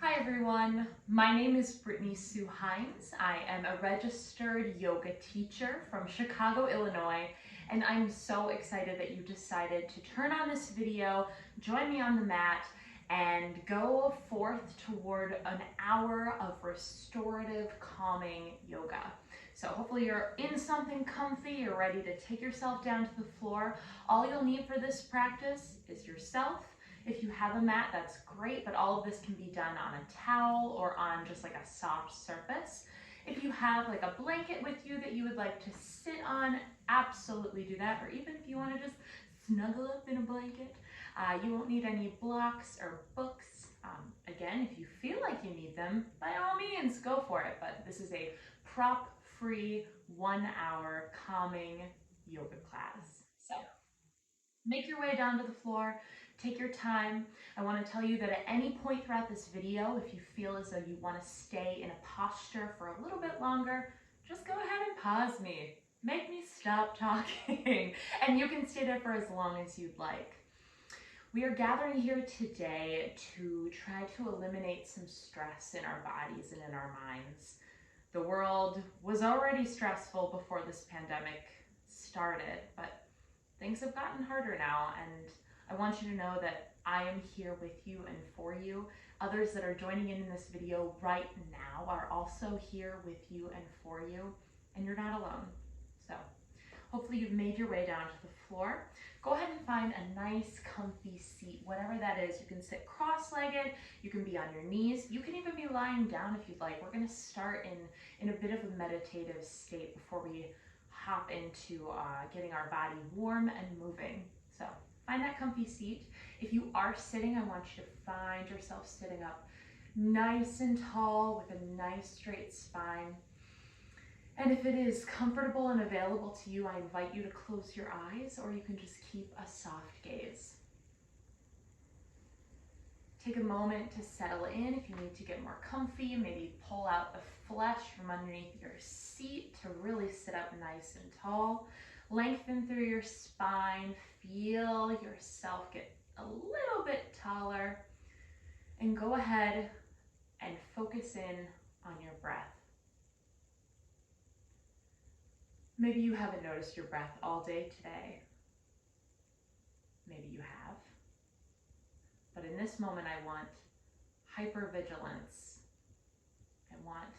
Hi everyone, my name is Brittany Sue Hines. I am a registered yoga teacher from Chicago, Illinois, and I'm so excited that you decided to turn on this video, join me on the mat, and go forth toward an hour of restorative, calming yoga. So hopefully you're in something comfy, you're ready to take yourself down to the floor. All you'll need for this practice is yourself. If you have a mat, that's great, but all of this can be done on a towel or on just like a soft surface. If you have like a blanket with you that you would like to sit on, absolutely do that. Or even if you want to just snuggle up in a blanket, you won't need any blocks or books. Again, if you feel like you need them, by all means, go for it. But this is a prop-free 1 hour calming yoga class. So make your way down to the floor. Take your time. I want to tell you that at any point throughout this video, if you feel as though you want to stay in a posture for a little bit longer, just go ahead and pause me. Make me stop talking. And you can stay there for as long as you'd like. We are gathering here today to try to eliminate some stress in our bodies and in our minds. The world was already stressful before this pandemic started, but things have gotten harder now, and I want you to know that I am here with you and for you. Others that are joining in this video right now are also here with you and for you, and you're not alone. So hopefully you've made your way down to the floor. Go ahead and find a nice comfy seat, whatever that is. You can sit cross-legged, you can be on your knees, you can even be lying down if you'd like. We're going to start in a bit of a meditative state before we hop into getting our body warm and moving. So find that comfy seat. If you are sitting, I want you to find yourself sitting up nice and tall with a nice straight spine. And if it is comfortable and available to you, I invite you to close your eyes, or you can just keep a soft gaze. Take a moment to settle in. If you need to get more comfy, maybe pull out the flesh from underneath your seat to really sit up nice and tall. Lengthen through your spine. Feel yourself get a little bit taller. And go ahead and focus in on your breath. Maybe you haven't noticed your breath all day today. Maybe you have. But in this moment, I want hypervigilance. I want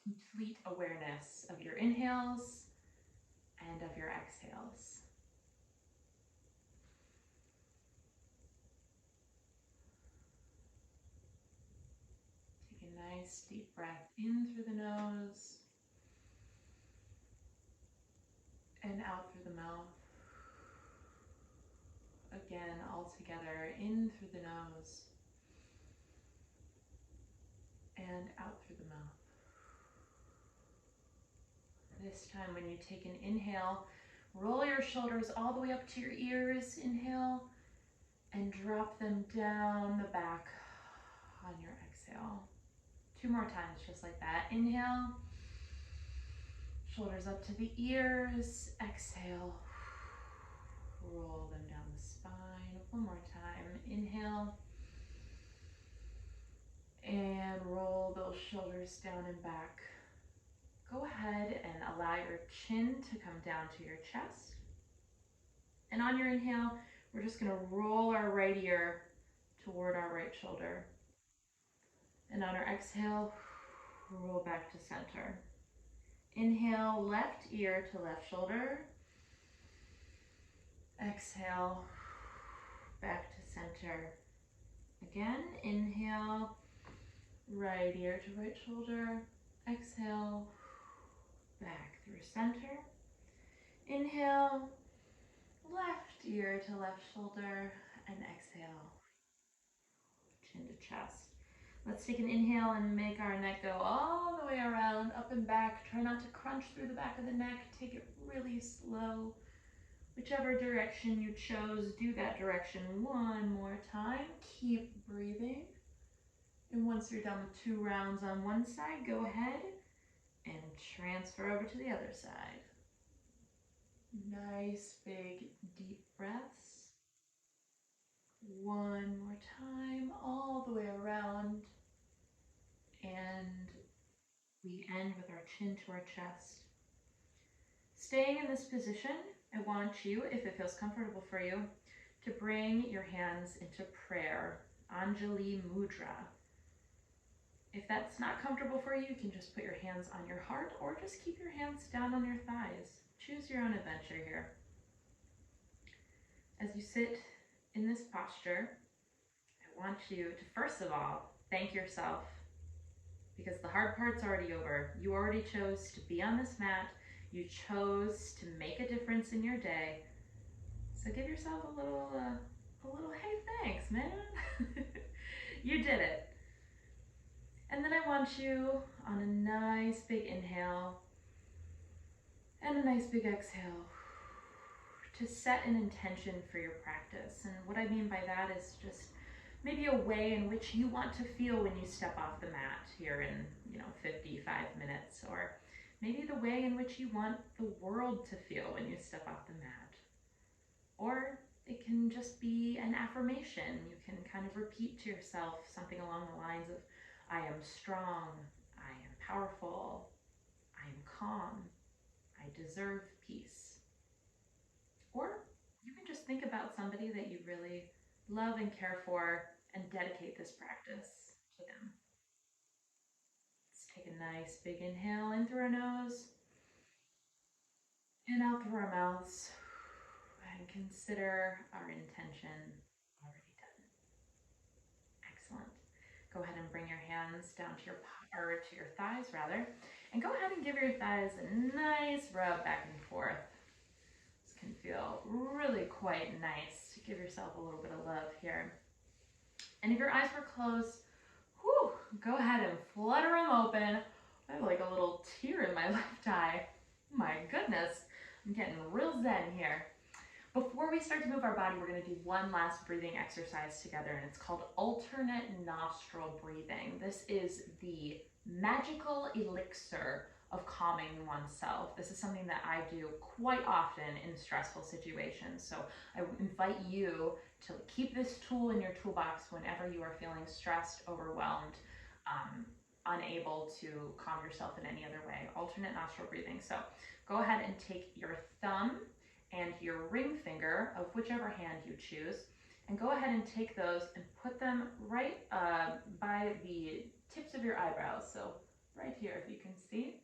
complete awareness of your inhales and of your exhales. Take a nice deep breath in through the nose and out through the mouth. Again, all together, in through the nose and out through the mouth. This time when you take an inhale, roll your shoulders all the way up to your ears. Inhale and drop them down the back on your exhale. 2 more times just like that. Inhale, shoulders up to the ears. Exhale, roll them down the spine. 1 more time. Inhale and roll those shoulders down and back. Go ahead and allow your chin to come down to your chest. And on your inhale, we're just going to roll our right ear toward our right shoulder. And on our exhale, roll back to center. Inhale, left ear to left shoulder. Exhale, back to center. Again, inhale, right ear to right shoulder. Exhale, back through center. Inhale, left ear to left shoulder, and exhale, chin to chest. Let's take an inhale and make our neck go all the way around, up and back. Try not to crunch through the back of the neck. Take it really slow. Whichever direction you chose, do that direction 1 more time. Keep breathing. And once you're done with 2 rounds on one side, go ahead and transfer over to the other side. Nice, big, deep breaths. 1 more time, all the way around. We end with our chin to our chest. Staying in this position, I want you, if it feels comfortable for you, to bring your hands into prayer, Anjali Mudra. If that's not comfortable for you, you can just put your hands on your heart or just keep your hands down on your thighs. Choose your own adventure here. As you sit in this posture, I want you to, first of all, thank yourself, because the hard part's already over. You already chose to be on this mat. You chose to make a difference in your day. So give yourself a little, hey, thanks, man. You did it. And then I want you on a nice big inhale and a nice big exhale to set an intention for your practice. And what I mean by that is just maybe a way in which you want to feel when you step off the mat here in, 55 minutes, or maybe the way in which you want the world to feel when you step off the mat. Or it can just be an affirmation. You can kind of repeat to yourself something along the lines of, I am strong, I am powerful, I am calm, I deserve peace. Or you can just think about somebody that you really love and care for and dedicate this practice to them. Let's take a nice big inhale in through our nose and out through our mouths, and consider our intention already done. Excellent. Go ahead and bring your hands down to your thighs rather, and go ahead and give your thighs a nice rub back and forth. This can feel really quite nice to give yourself a little bit of love here. And if your eyes were closed, go ahead and flutter them open. I have like a little tear in my left eye. My goodness, I'm getting real zen here. Before we start to move our body, we're going to do one last breathing exercise together, and it's called alternate nostril breathing. This is the magical elixir of calming oneself. This is something that I do quite often in stressful situations. So I invite you to keep this tool in your toolbox whenever you are feeling stressed, overwhelmed, unable to calm yourself in any other way. Alternate nostril breathing. So go ahead and take your thumb and your ring finger of whichever hand you choose, and go ahead and take those and put them right by the tips of your eyebrows. So right here, if you can see.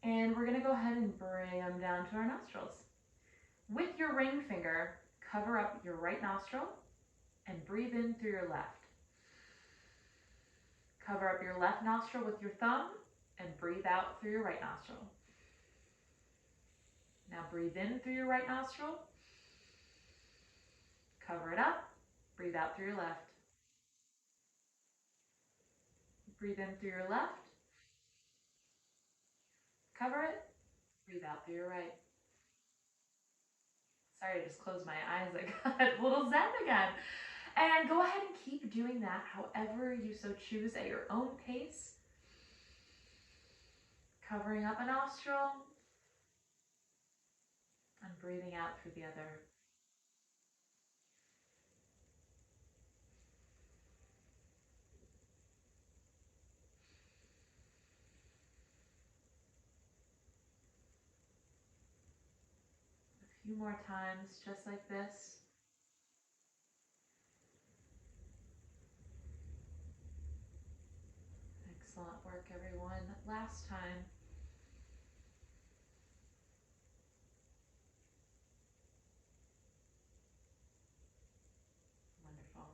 And we're gonna go ahead and bring them down to our nostrils. With your ring finger, cover up your right nostril and breathe in through your left. Cover up your left nostril with your thumb and breathe out through your right nostril. Now breathe in through your right nostril, cover it up, breathe out through your left. Breathe in through your left, cover it, breathe out through your right. Sorry, I just closed my eyes, I got a little zen again. And go ahead and keep doing that however you so choose at your own pace. Covering up a nostril and breathing out through the other. A few more times just like this. Excellent work, everyone. Last time. Wonderful.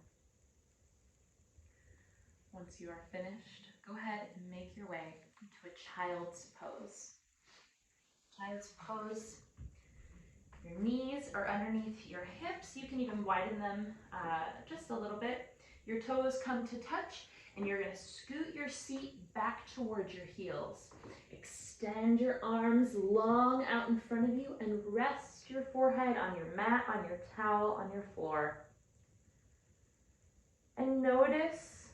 Once you are finished, go ahead and make your way into a child's pose. Child's pose. Your knees are underneath your hips. You can even widen them just a little bit. Your toes come to touch, and you're going to scoot your seat back towards your heels. Extend your arms long out in front of you and rest your forehead on your mat, on your towel, on your floor. And notice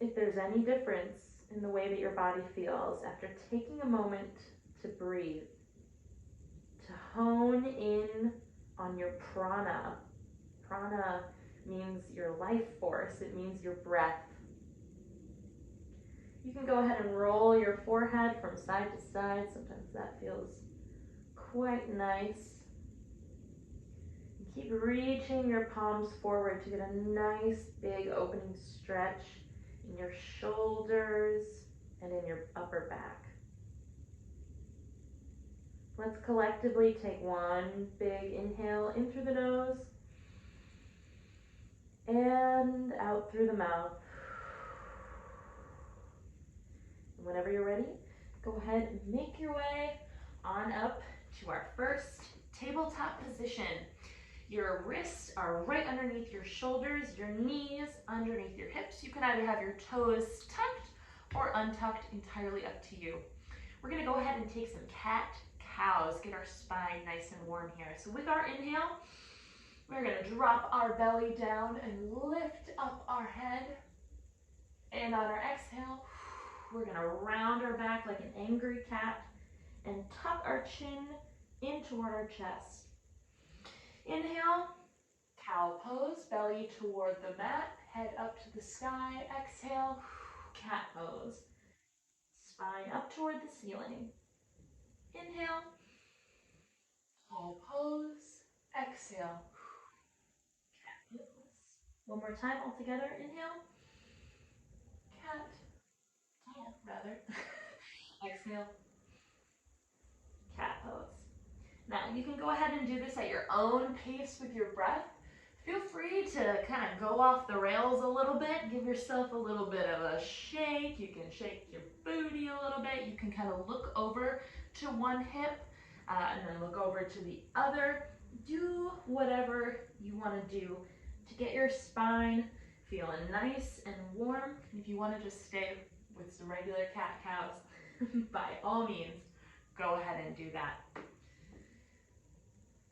if there's any difference in the way that your body feels after taking a moment to breathe, to hone in on your prana. Prana means your life force. It means your breath. You can go ahead and roll your forehead from side to side. Sometimes that feels quite nice. Keep reaching your palms forward to get a nice big opening stretch in your shoulders and in your upper back. Let's collectively take one big inhale in through the nose and out through the mouth. And whenever you're ready, go ahead and make your way on up to our first tabletop position. Your wrists are right underneath your shoulders, your knees underneath your hips. You can either have your toes tucked or untucked, entirely up to you. We're gonna go ahead and take some cat-cows, get our spine nice and warm here. So with our inhale, we're gonna drop our belly down and lift up our head. And on our exhale, we're gonna round our back like an angry cat and tuck our chin in toward our chest. Inhale, cow pose, belly toward the mat, head up to the sky. Exhale, cat pose, spine up toward the ceiling. Inhale, cow pose. Exhale, cat pose. One more time all together. Inhale, cat, rather. Exhale, cat pose. Now you can go ahead and do this at your own pace with your breath. Feel free to kind of go off the rails a little bit. Give yourself a little bit of a shake. You can shake your booty a little bit. You can kind of look over to one hip and then look over to the other. Do whatever you want to do to get your spine feeling nice and warm. And if you want to just stay with some regular cat-cows, by all means, go ahead and do that.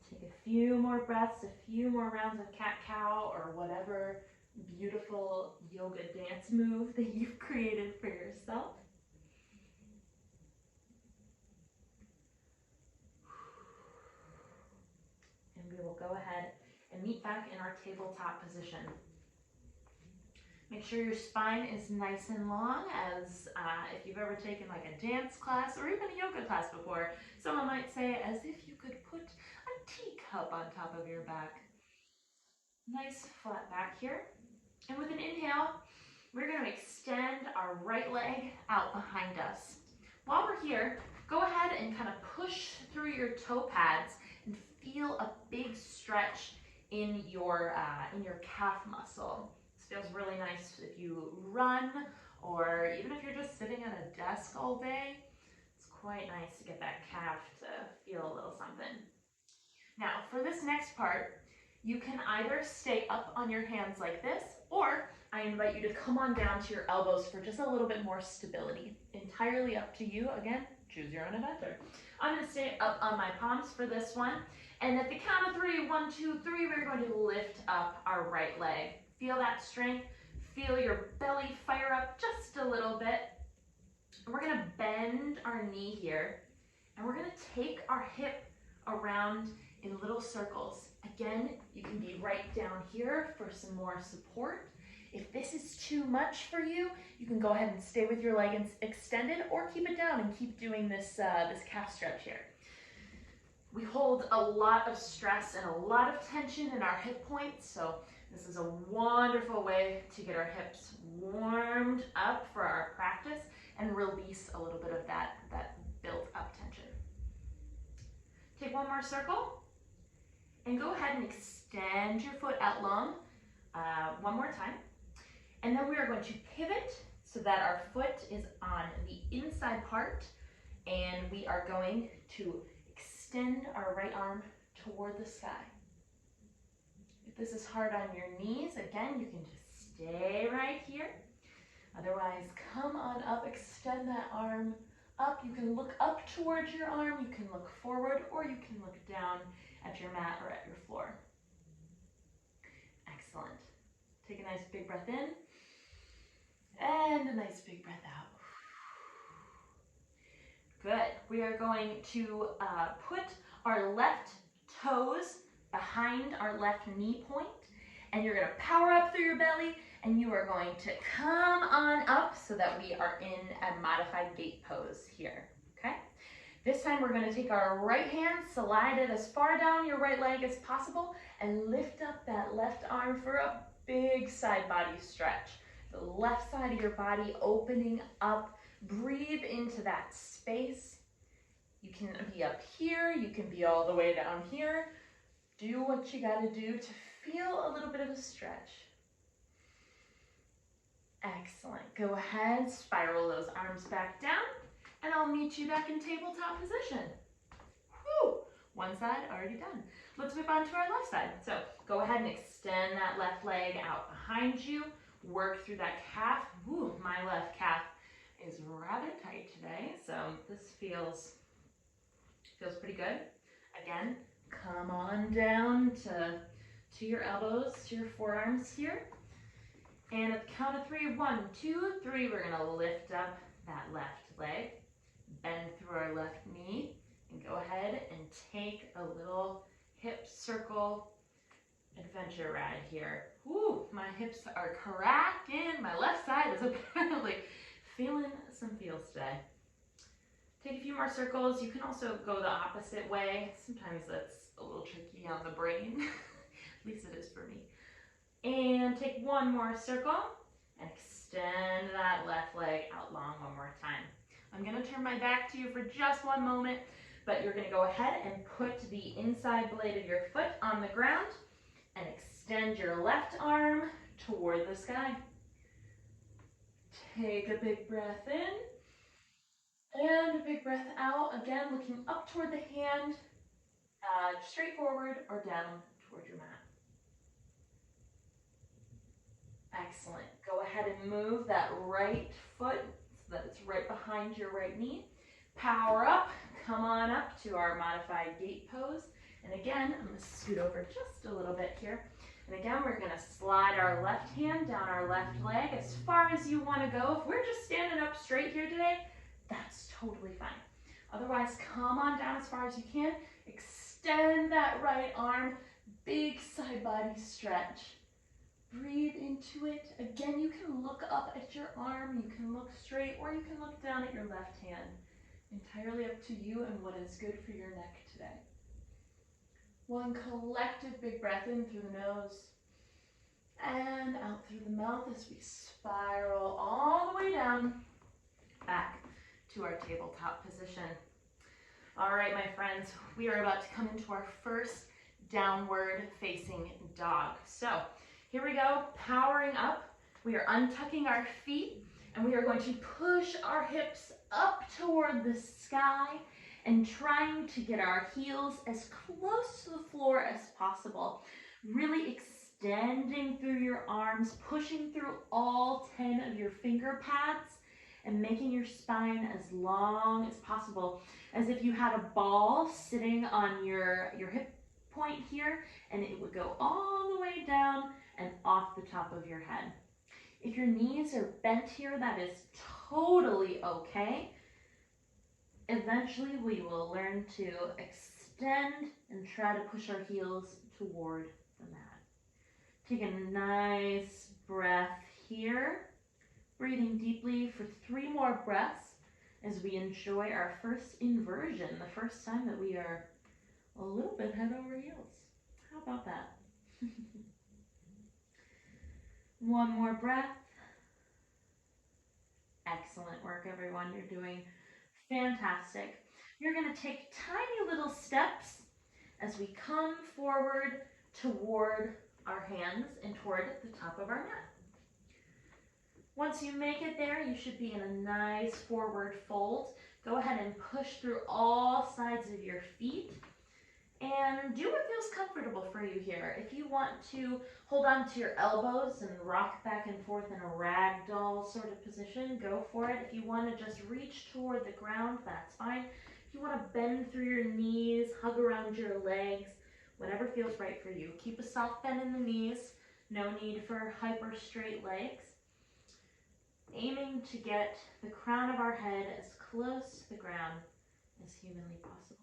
Take a few more breaths, a few more rounds of cat-cow or whatever beautiful yoga dance move that you've created for yourself. And we will go ahead and meet back in our tabletop position. Make sure your spine is nice and long, as if you've ever taken like a dance class or even a yoga class before, someone might say, as if you could put a teacup on top of your back. Nice flat back here. And with an inhale, we're going to extend our right leg out behind us. While we're here, go ahead and kind of push through your toe pads and feel a big stretch in your calf muscle. Feels really nice if you run, or even if you're just sitting at a desk all day. It's quite nice to get that calf to feel a little something. Now, for this next part, you can either stay up on your hands like this, or I invite you to come on down to your elbows for just a little bit more stability. Entirely up to you. Again, choose your own adventure. I'm going to stay up on my palms for this one, and at the count of 3, 1, 2, 3, we're going to lift up our right leg. Feel that strength, feel your belly fire up just a little bit. And we're gonna bend our knee here, and we're gonna take our hip around in little circles. Again, you can be right down here for some more support. If this is too much for you, you can go ahead and stay with your leg extended, or keep it down and keep doing this, this calf stretch here. We hold a lot of stress and a lot of tension in our hip points, so this is a wonderful way to get our hips warmed up for our practice and release a little bit of that built up tension. Take one more circle and go ahead and extend your foot out long one more time. And then we are going to pivot so that our foot is on the inside part, and we are going to extend our right arm toward the sky. If this is hard on your knees, again, you can just stay right here. Otherwise, come on up, extend that arm up. You can look up towards your arm, you can look forward, or you can look down at your mat or at your floor. Excellent. Take a nice big breath in, and a nice big breath out. Good. We are going to put our left toes behind our left knee point, and you're going to power up through your belly And you are going to come on up so that we are in a modified gate pose here, okay? This time we're gonna take our right hand, slide it as far down your right leg as possible, and lift up that left arm for a big side body stretch. The left side of your body opening up. Breathe into that space. You can be up here, you can be all the way down here. Do what you gotta do to feel a little bit of a stretch. Excellent. Go ahead, spiral those arms back down, and I'll meet you back in tabletop position. Whew. One side already done. Let's move on to our left side. So go ahead and extend that left leg out behind you. Work through that calf. Ooh, my left calf is rather tight today, so this feels pretty good. Again, come on down to your elbows, to your forearms here. And at the count of 3, 1, 2, 3, we're gonna lift up that left leg, bend through our left knee, and go ahead and take a little hip circle adventure ride here. Ooh, my hips are cracking. My left side is apparently feeling some feels today. Take a few more circles. You can also go the opposite way. Sometimes that's a little tricky on the brain. At least it is for me. And take one more circle and extend that left leg out long one more time. I'm gonna turn my back to you for just one moment, but you're gonna go ahead and put the inside blade of your foot on the ground and extend your left arm toward the sky. Take a big breath in and a big breath out. Again, looking up toward the hand, straight forward or down toward your mat. Excellent. Go ahead and move that right foot so that it's right behind your right knee. Power up. Come on up to our modified gate pose. And again, I'm going to scoot over just a little bit here. And again, we're going to slide our left hand down our left leg as far as you want to go. If we're just standing up straight here today, that's totally fine. Otherwise, come on down as far as you can. Extend that right arm. Big side body stretch. Breathe into it. Again, you can look up at your arm, you can look straight, or you can look down at your left hand. Entirely up to you and what is good for your neck today. One collective big breath in through the nose and out through the mouth as we spiral all the way down back to our tabletop position. All right, my friends, we are about to come into our first downward facing dog. So here we go, powering up. We are untucking our feet and we are going to push our hips up toward the sky and trying to get our heels as close to the floor as possible. Really extending through your arms, pushing through all 10 of your finger pads and making your spine as long as possible, as if you had a ball sitting on your hip point here, and it would go all the way down and off the top of your head. If your knees are bent here, that is totally okay. Eventually, we will learn to extend and try to push our heels toward the mat. Take a nice breath here. Breathing deeply for 3 more breaths as we enjoy our first inversion, the first time that we are a little bit head over heels. How about that? One more breath. Excellent work, everyone. You're doing fantastic. You're going to take tiny little steps as we come forward toward our hands and toward the top of our mat. Once you make it there, you should be in a nice forward fold. Go ahead and push through all sides of your feet and do what feels comfortable for you here. If you want to hold on to your elbows and rock back and forth in a ragdoll sort of position, go for it. If you want to just reach toward the ground, that's fine. If you want to bend through your knees, hug around your legs, whatever feels right for you. Keep a soft bend in the knees. No need for hyper straight legs. Aiming to get the crown of our head as close to the ground as humanly possible.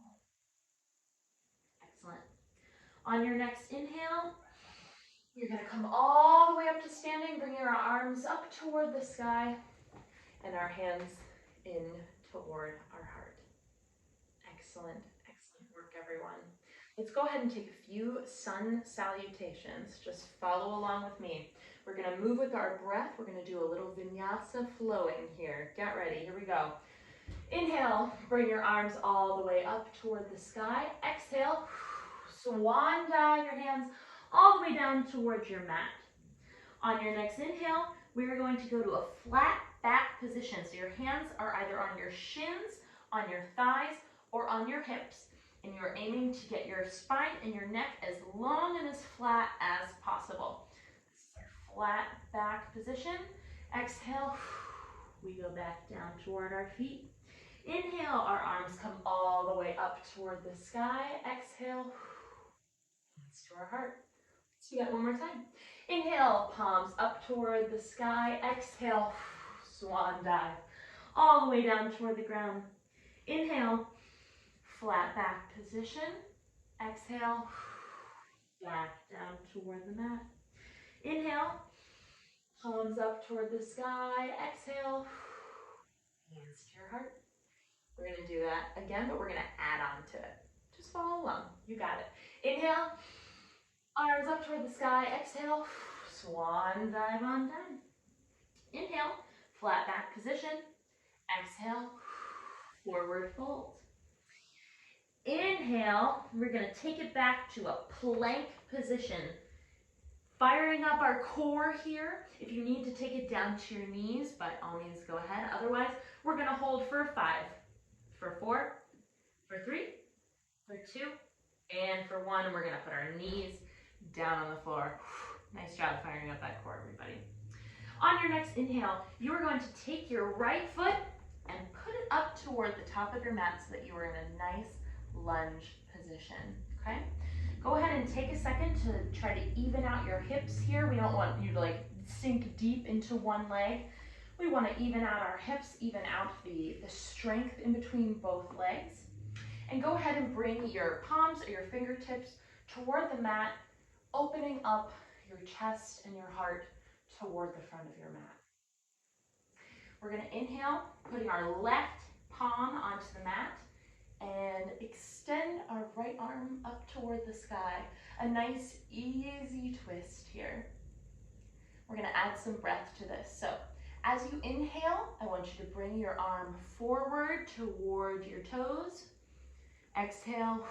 Excellent. On your next inhale, you're going to come all the way way up to standing, bringing our arms up toward the sky and our hands in toward our heart. Excellent, excellent work, everyone. Let's go ahead and take a few sun salutations. Just follow along with me. We're gonna move with our breath. We're gonna do a little vinyasa flowing here. Get ready, here we go. Inhale, bring your arms all the way up toward the sky. Exhale, swan dive your hands all the way down towards your mat. On your next inhale, we are going to go to a flat back position. So your hands are either on your shins, on your thighs, or on your hips. And you're aiming to get your spine and your neck as long and as flat as possible. This is our flat back position. Exhale, we go back down toward our feet. Inhale, our arms come all the way up toward the sky. Exhale, hands to our heart. Let's do that one more time. Inhale, palms up toward the sky. Exhale, swan dive, all the way down toward the ground. Inhale, flat back position. Exhale, back down toward the mat. Inhale, palms up toward the sky. Exhale, hands to your heart. We're going to do that again, but we're going to add on to it. Just follow along. You got it. Inhale, arms up toward the sky. Exhale, swan dive on down. Inhale, flat back position. Exhale, forward fold. Inhale, we're going to take it back to a plank position. Firing up our core here. If you need to take it down to your knees, by all means go ahead. Otherwise, we're going to hold for 5, for 4, for 3, for 2, and for 1. And we're going to put our knees down on the floor. Nice job firing up that core, everybody. On your next inhale, you are going to take your right foot and put it up toward the top of your mat so that you are in a nice lunge position, okay? Go ahead and take a second to try to even out your hips here. We don't want you to like sink deep into one leg. We want to even out our hips, even out the strength in between both legs. And go ahead and bring your palms or your fingertips toward the mat, opening up your chest and your heart toward the front of your mat. We're going to inhale, putting our left palm onto the mat, and extend our right arm up toward the sky. A nice easy twist here. We're going to add some breath to this. So as you inhale, I want you to bring your arm forward toward your toes. Exhale,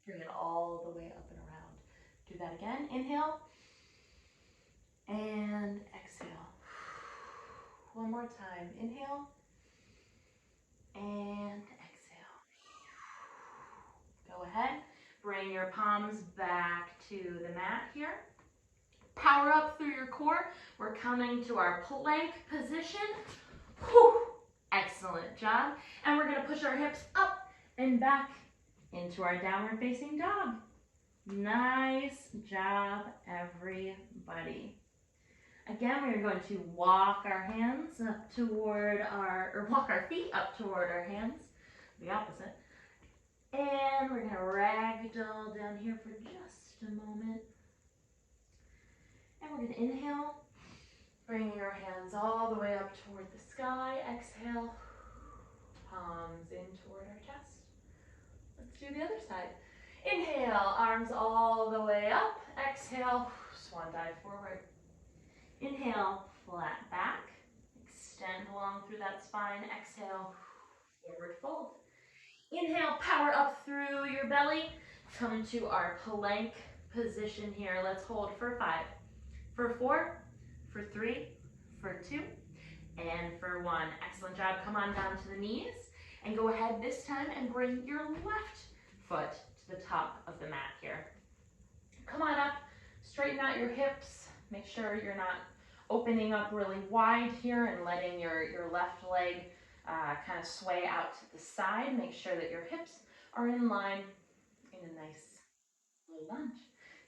bring it all the way up and around. Do that again. Inhale and exhale. One more time. Inhale and exhale. Go ahead, bring your palms back to the mat here. Power up through your core. We're coming to our plank position. Whew. Excellent job. And we're going to push our hips up and back into our downward facing dog. Nice job, everybody. Again, we are going to walk our hands up toward walk our feet up toward our hands, the opposite. And we're going to ragdoll down here for just a moment. And we're going to inhale, bringing our hands all the way up toward the sky. Exhale, palms in toward our chest. Let's do the other side. Inhale, arms all the way up. Exhale, swan dive forward. Inhale, flat back. Extend along through that spine. Exhale, forward fold. Inhale, power up through your belly. Come to our plank position here. Let's hold for 5, for 4, for 3, for 2, and for 1. Excellent job. Come on down to the knees and go ahead this time and bring your left foot to the top of the mat here. Come on up, straighten out your hips. Make sure you're not opening up really wide here and letting your left leg kind of sway out to the side. Make sure that your hips are in line in a nice little lunge.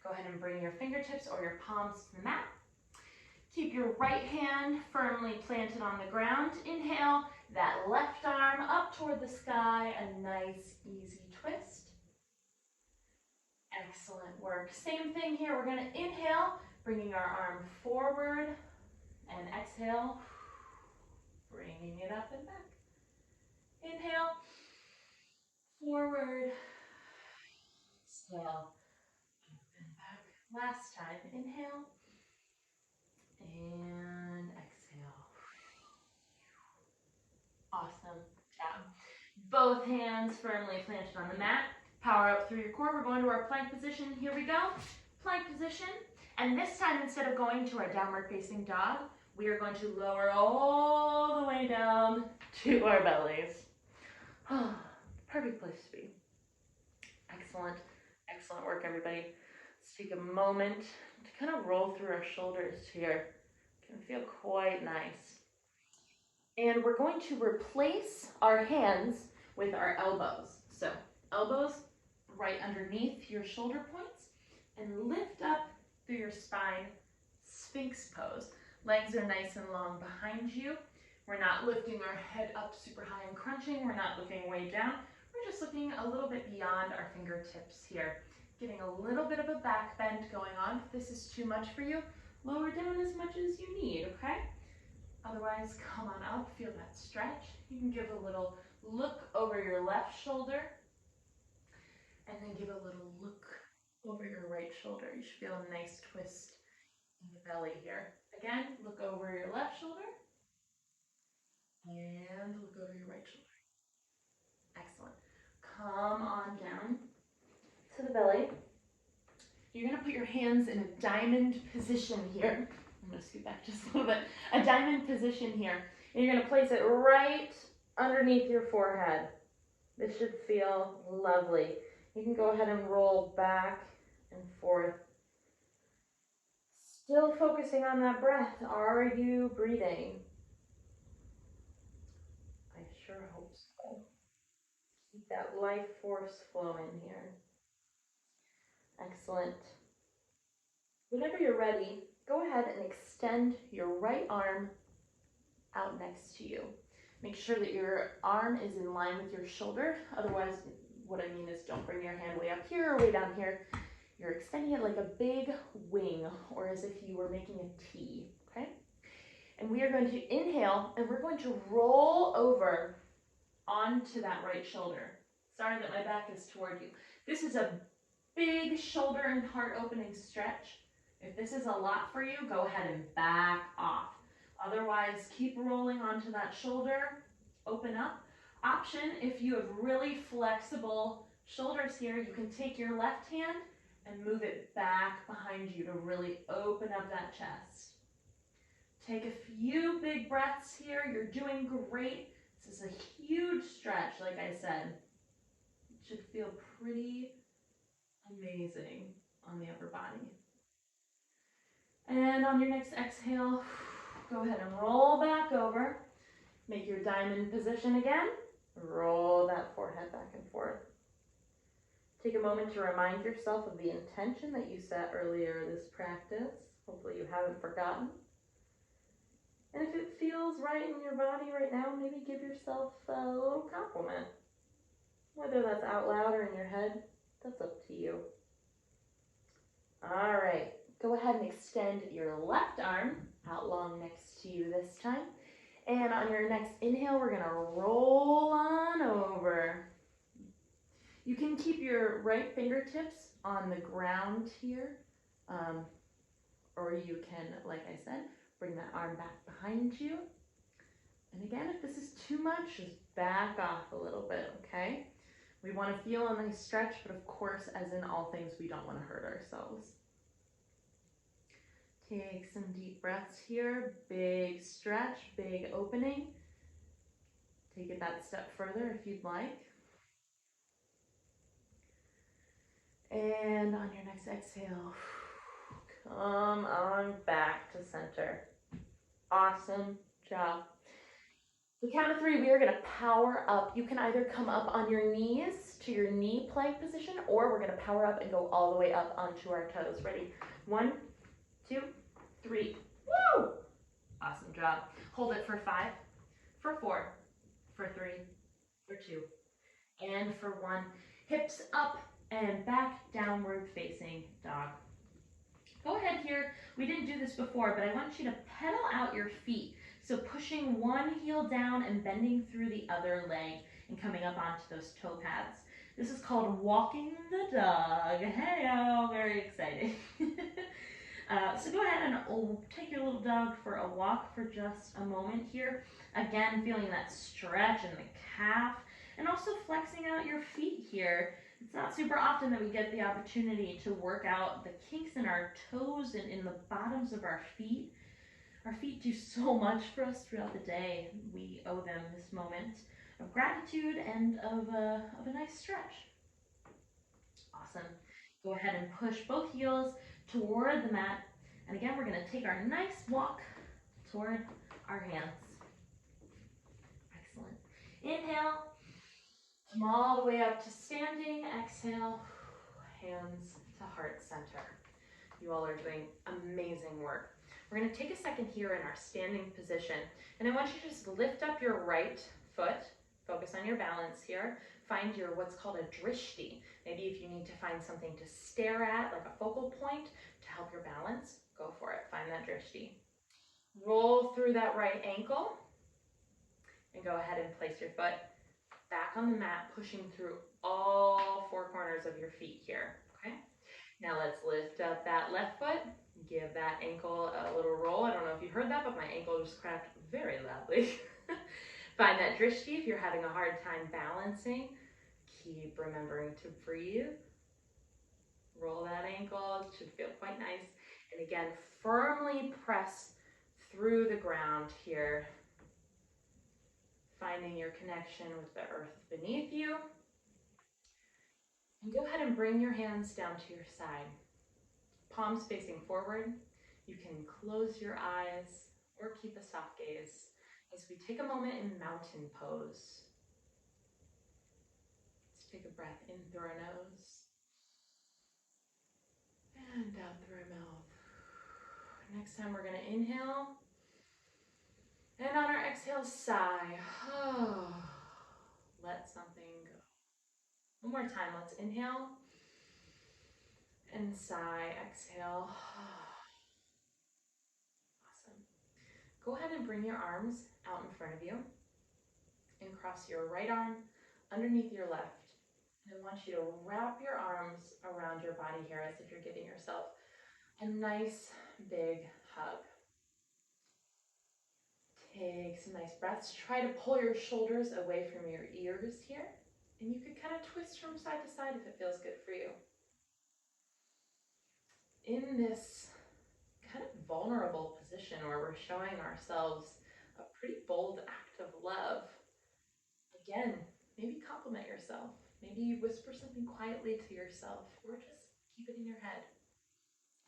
Go ahead and bring your fingertips or your palms to the mat. Keep your right hand firmly planted on the ground. Inhale, that left arm up toward the sky, a nice easy twist. Excellent work. Same thing here. We're going to inhale, Bringing our arm forward, and exhale, bringing it up and back. Inhale, forward, exhale, up and back. Last time, inhale, and exhale. Awesome job. Both hands firmly planted on the mat. Power up through your core. We're going to our plank position. Here we go. Plank position. And this time, instead of going to our downward facing dog, we are going to lower all the way down to our bellies. Perfect place to be. Excellent. Excellent work, everybody. Let's take a moment to kind of roll through our shoulders here. It can feel quite nice. And we're going to replace our hands with our elbows. So elbows right underneath your shoulder points and lift up through your spine, Sphinx pose. Legs are nice and long behind you. We're not lifting our head up super high and crunching. We're not looking way down. We're just looking a little bit beyond our fingertips here. Getting a little bit of a back bend going on. If this is too much for you, lower down as much as you need, okay? Otherwise, come on up, feel that stretch. You can give a little look over your left shoulder, and then give a little look over your right shoulder. You should feel a nice twist in the belly here. Again, look over your left shoulder, and look over your right shoulder. Excellent. Come on down to the belly. You're gonna put your hands in a diamond position here. I'm gonna scoot back just a little bit. A diamond position here. And you're gonna place it right underneath your forehead. This should feel lovely. You can go ahead and roll back and forth. Still focusing on that breath. Are you breathing? I sure hope so. Keep that life force flowing here. Excellent. Whenever you're ready, go ahead and extend your right arm out next to you. Make sure that your arm is in line with your shoulder. Otherwise, what I mean is don't bring your hand way up here or way down here. You're extending it like a big wing, or as if you were making a T, okay? And we are going to inhale, and we're going to roll over onto that right shoulder. Sorry that my back is toward you. This is a big shoulder and heart opening stretch. If this is a lot for you, go ahead and back off. Otherwise, keep rolling onto that shoulder, open up. Option, if you have really flexible shoulders here, you can take your left hand and move it back behind you to really open up that chest. Take a few big breaths here. You're doing great. This is a huge stretch, like I said. It should feel pretty amazing on the upper body. And on your next exhale, go ahead and roll back over. Make your diamond position again. Roll that forehead back and forth. Take a moment to remind yourself of the intention that you set earlier this practice. Hopefully you haven't forgotten. And if it feels right in your body right now, maybe give yourself a little compliment. Whether that's out loud or in your head, that's up to you. All right, go ahead and extend your left arm out long next to you this time. And on your next inhale, we're gonna roll on over. You can keep your right fingertips on the ground here, or you can, like I said, bring that arm back behind you. And again, if this is too much, just back off a little bit, okay? We want to feel a nice stretch, but of course, as in all things, we don't want to hurt ourselves. Take some deep breaths here. Big stretch, big opening. Take it that step further if you'd like. And on your next exhale, come on back to center. Awesome job. The count of 3, we are going to power up. You can either come up on your knees to your knee plank position, or we're going to power up and go all the way up onto our toes. Ready? 1, 2, 3. Woo! Awesome job. Hold it for 5, for 4, for 3, for 2, and for 1. Hips up and back, downward facing dog. go ahead here. We didn't do this before, but I want you to pedal out your feet. So pushing one heel down and bending through the other leg and coming up onto those toe pads. This is called walking the dog. Hey-o, very exciting. So go ahead and take your little dog for a walk for just a moment here. Again, feeling that stretch in the calf and also flexing out your feet here. It's not super often that we get the opportunity to work out the kinks in our toes and in the bottoms of our feet. Our feet do so much for us throughout the day. We owe them this moment of gratitude and of a nice stretch. Awesome. Go ahead and push both heels toward the mat. And again, we're going to take our nice walk toward our hands. Excellent. Inhale. Come all the way up to standing. Exhale. Hands to heart center. You all are doing amazing work. We're going to take a second here in our standing position. And I want you to just lift up your right foot. Focus on your balance here. Find your what's called a drishti. Maybe if you need to find something to stare at, like a focal point, to help your balance, go for it. Find that drishti. Roll through that right ankle. And go ahead and place your foot back on the mat, pushing through all four corners of your feet here. Okay? Now let's lift up that left foot. Give that ankle a little roll. I don't know if you heard that, but my ankle just cracked very loudly. Find that drishti if you're having a hard time balancing. Keep remembering to breathe. Roll that ankle. It should feel quite nice. And again, firmly press through the ground here. Finding your connection with the earth beneath you. And go ahead and bring your hands down to your side. Palms facing forward. You can close your eyes or keep a soft gaze as we take a moment in mountain pose. Let's take a breath in through our nose and out through our mouth. Next time we're going to inhale, and on our exhale, sigh. Oh, let something go. One more time, let's inhale and sigh, exhale. Awesome. Go ahead and bring your arms out in front of you and cross your right arm underneath your left. And I want you to wrap your arms around your body here as if you're giving yourself a nice big hug. Take some nice breaths. Try to pull your shoulders away from your ears here. And you could kind of twist from side to side if it feels good for you. In this kind of vulnerable position where we're showing ourselves a pretty bold act of love, again, maybe compliment yourself. Maybe you whisper something quietly to yourself, or just keep it in your head.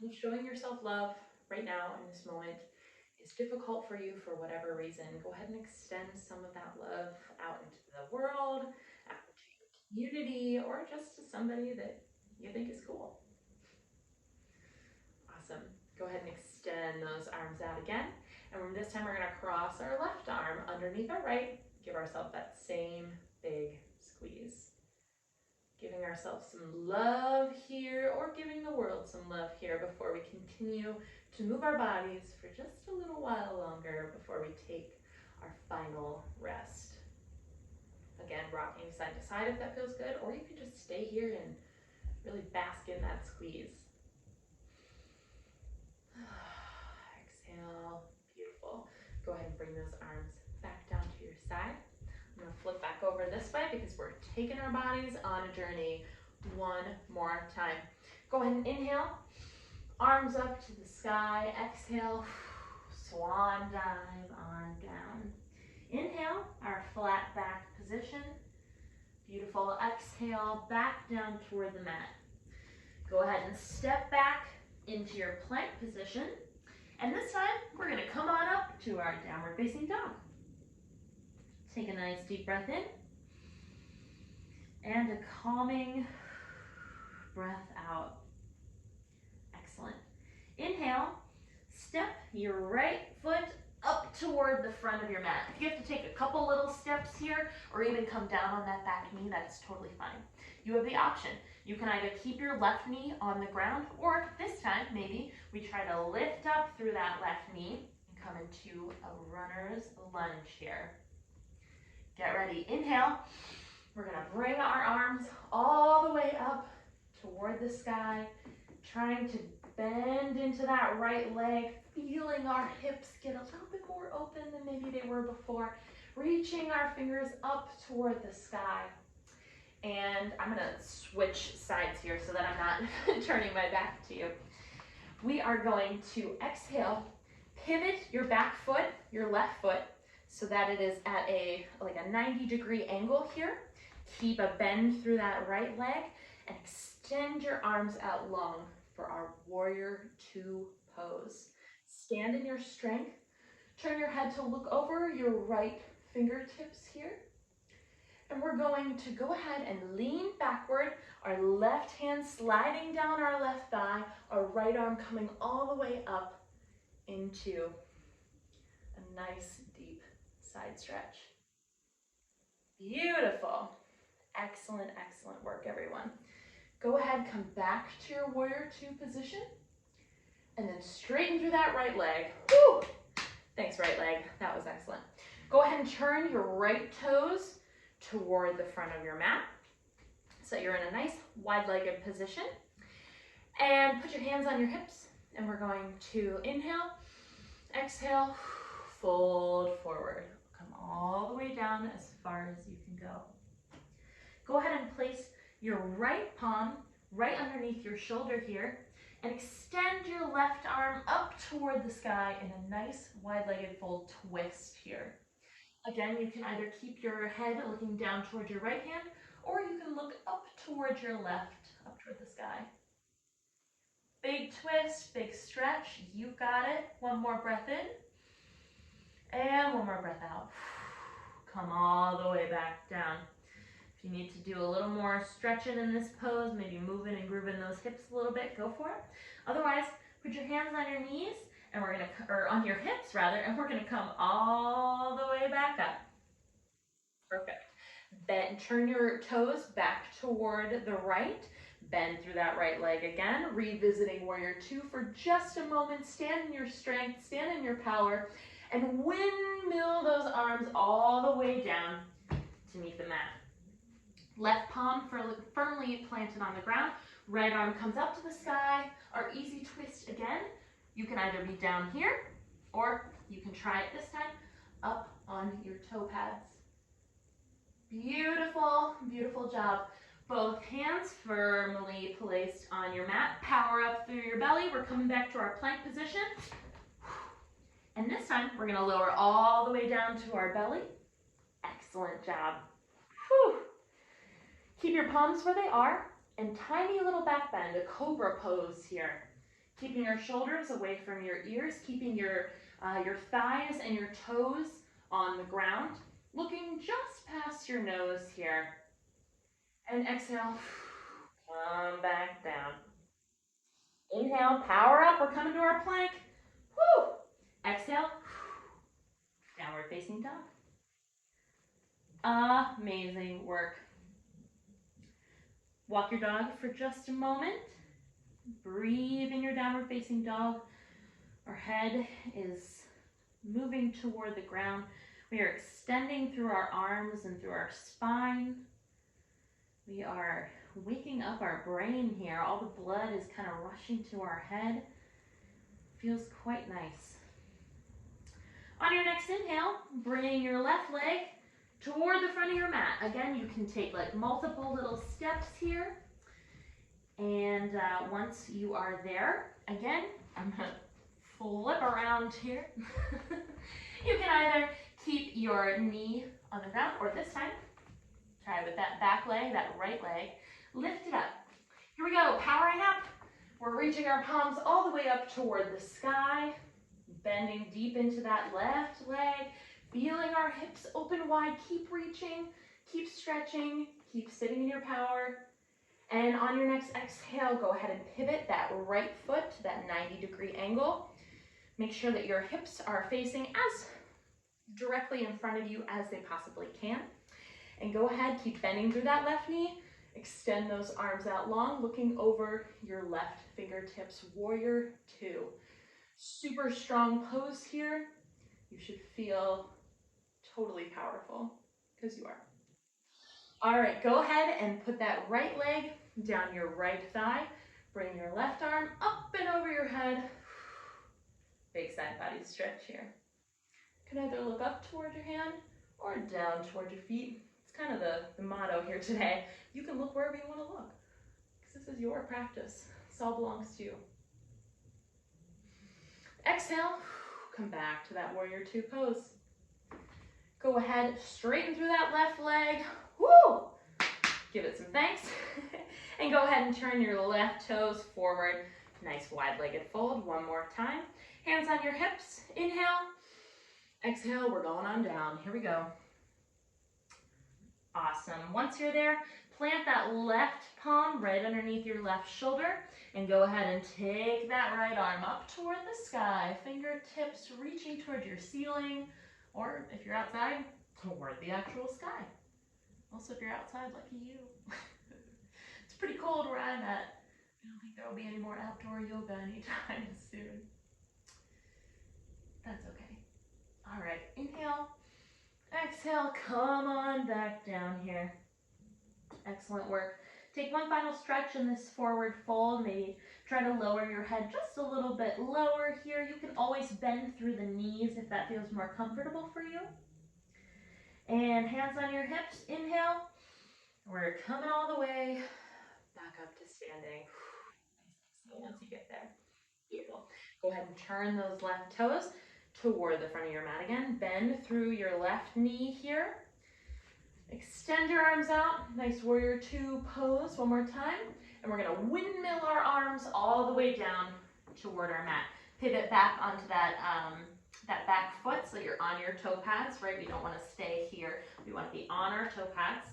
And showing yourself love right now in this moment is difficult for you for whatever reason. Go ahead and extend some of that love out into the world, out to your community, or just to somebody that you think is cool. Awesome. Go ahead and extend those arms out again. And from this time, we're going to cross our left arm underneath our right. Give ourselves that same big squeeze. Giving ourselves some love here, or giving the world some love here before we continue to move our bodies for just a little while longer before we take our final rest. Again, rocking side to side if that feels good, or you can just stay here and really bask in that squeeze. Exhale, beautiful. Go ahead and bring those arms back down to your side. I'm going to flip back over this way because we're taking our bodies on a journey one more time. Go ahead and inhale, arms up to the sky. Exhale, swan dive on down. Inhale, our flat back position. Beautiful. Exhale, back down toward the mat. Go ahead and step back into your plank position. And this time, we're going to come on up to our downward facing dog. Take a nice deep breath in. And a calming breath out. Excellent. Inhale, step your right foot up toward the front of your mat. If you have to take a couple little steps here, or even come down on that back knee, that's totally fine. you have the option. You can either keep your left knee on the ground, or this time, maybe, we try to lift up through that left knee and come into a runner's lunge here. Get ready, inhale. We're gonna bring our arms all the way up toward the sky, trying to bend into that right leg, feeling our hips get a little bit more open than maybe they were before, reaching our fingers up toward the sky. And I'm gonna switch sides here so that I'm not turning my back to you. We are going to exhale, pivot your back foot, your left foot, so that it is at like a 90-degree angle here. Keep a bend through that right leg and extend your arms out long for our warrior two pose. Stand in your strength. Turn your head to look over your right fingertips here. And we're going to go ahead and lean backward, our left hand sliding down our left thigh, our right arm coming all the way up into a nice deep side stretch. Beautiful. Excellent, excellent work, everyone. Go ahead, come back to your warrior two position, and then straighten through that right leg. Woo! Thanks, right leg. That was excellent. Go ahead and turn your right toes toward the front of your mat, so you're in a nice wide-legged position. And put your hands on your hips, and we're going to inhale, exhale, fold forward. Come all the way down as far as you can go. Go ahead and place your right palm right underneath your shoulder here, and extend your left arm up toward the sky in a nice wide-legged fold twist here. Again, you can either keep your head looking down towards your right hand, or you can look up towards your left, up toward the sky. Big twist, big stretch. You got it. One more breath in, and one more breath out. Come all the way back down. If you need to do a little more stretching in this pose, maybe moving and grooving those hips a little bit, go for it. Otherwise, put your hands on your knees, and we're gonna, or on your hips rather, and we're gonna come all the way back up. Perfect. Bend, turn your toes back toward the right. Bend through that right leg again, revisiting warrior two for just a moment. Stand in your strength, stand in your power, and windmill those arms all the way down to meet the mat. Left palm firmly planted on the ground. Right arm comes up to the sky. Our easy twist again. You can either be down here, or you can try it this time up on your toe pads. Beautiful, beautiful job. Both hands firmly placed on your mat. Power up through your belly. We're coming back to our plank position. And this time, we're gonna lower all the way down to our belly. Excellent job. Whew. Keep your palms where they are, and tiny little back bend, a cobra pose here. Keeping your shoulders away from your ears, keeping your thighs and your toes on the ground, looking just past your nose here. And exhale, come back down. Inhale, power up, we're coming to our plank. Woo! Exhale, downward facing dog. Amazing work. Walk your dog for just a moment. Breathe in your downward facing dog. Our head is moving toward the ground. We are extending through our arms and through our spine. We are waking up our brain here. All the blood is kind of rushing to our head. Feels quite nice. On your next inhale, bring your left leg toward the front of your mat. Again, you can take like multiple little steps here. And once you are there, again, I'm gonna flip around here. You can either keep your knee on the ground, or this time, try with that back leg, that right leg, lift it up. Here we go, powering up. We're reaching our palms all the way up toward the sky, bending deep into that left leg, feeling our hips open wide. Keep reaching, keep stretching, keep sitting in your power. And on your next exhale, go ahead and pivot that right foot to that 90-degree angle. Make sure that your hips are facing as directly in front of you as they possibly can. And go ahead, keep bending through that left knee, Extend those arms out long, looking over your left fingertips, warrior two. Super strong pose here. You should feel totally powerful, because you are. All right, go ahead and put that right leg down your right thigh. Bring your left arm up and over your head. Big side body stretch here. You can either look up toward your hand or down toward your feet. It's kind of the motto here today. You can look wherever you want to look, because this is your practice. This all belongs to you. Exhale, come back to that warrior two pose. Go ahead, straighten through that left leg. Woo! Give it some thanks. And go ahead and turn your left toes forward. Nice wide-legged fold. One more time. Hands on your hips. Inhale. Exhale, we're going on down. Here we go. Awesome. Once you're there, plant that left palm right underneath your left shoulder and go ahead and take that right arm up toward the sky. Fingertips reaching toward your ceiling, or if you're outside, toward the actual sky. Also, if you're outside, lucky you. It's pretty cold where I'm at. I don't think there will be any more outdoor yoga anytime soon. That's okay. All right, inhale, exhale, come on back down here. Excellent work. Take one final stretch in this forward fold. Maybe try to lower your head just a little bit lower here. You can always bend through the knees if that feels more comfortable for you. And hands on your hips, inhale. We're coming all the way back up to standing. Nice exhale once you get there. Beautiful. Go ahead and turn those left toes toward the front of your mat again. Bend through your left knee here. Extend your arms out. Nice warrior two pose. One more time. And we're going to windmill our arms all the way down toward our mat. Pivot back onto that back foot so you're on your toe pads, right? We don't want to stay here. We want to be on our toe pads.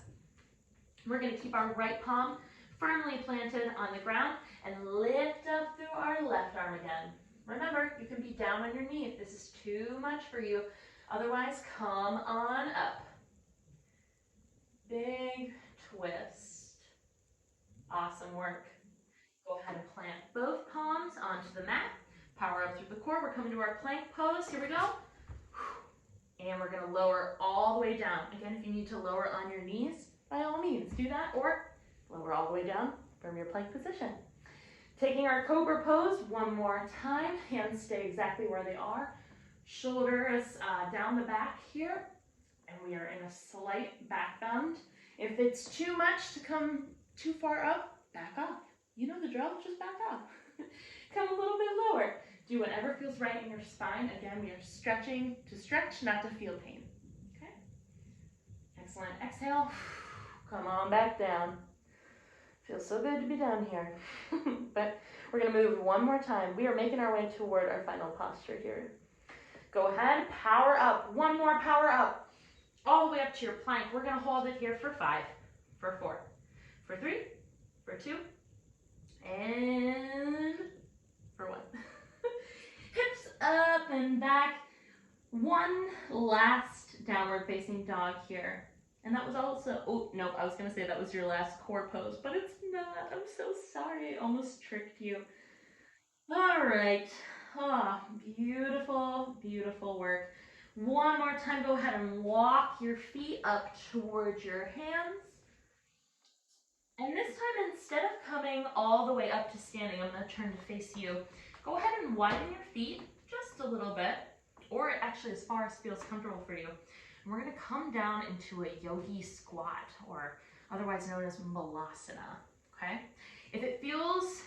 We're going to keep our right palm firmly planted on the ground and lift up through our left arm again. Remember, you can be down on your knee if this is too much for you. Otherwise, come on up. Big twist. Awesome work. Go ahead and plant both palms onto the mat. Power up through the core. We're coming to our plank pose. Here we go. And we're going to lower all the way down. Again, if you need to lower on your knees, by all means, do that. Or lower all the way down from your plank position. Taking our cobra pose one more time. Hands stay exactly where they are. Shoulders down the back here. And we are in a slight back bend. If it's too much to come too far up, back off. You know the drill, just back off. Come a little bit lower. Do whatever feels right in your spine. Again, we are stretching to stretch, not to feel pain. Okay? Excellent. Exhale. Come on back down. Feels so good to be down here. But we're going to move one more time. We are making our way toward our final posture here. Go ahead. Power up. One more power up. All the way up to your plank. We're going to hold it here for 5, for 4, for 3, for 2, and for 1. Hips up and back. One last downward facing dog here. And that was also, oh, no, I was going to say that was your last core pose, but it's not. I'm so sorry. I almost tricked you. All right. Oh, beautiful, beautiful work. One more time, go ahead and walk your feet up towards your hands. And this time, instead of coming all the way up to standing, I'm going to turn to face you. Go ahead and widen your feet just a little bit, or actually as far as feels comfortable for you. And we're going to come down into a yogi squat, or otherwise known as malasana, okay? If it feels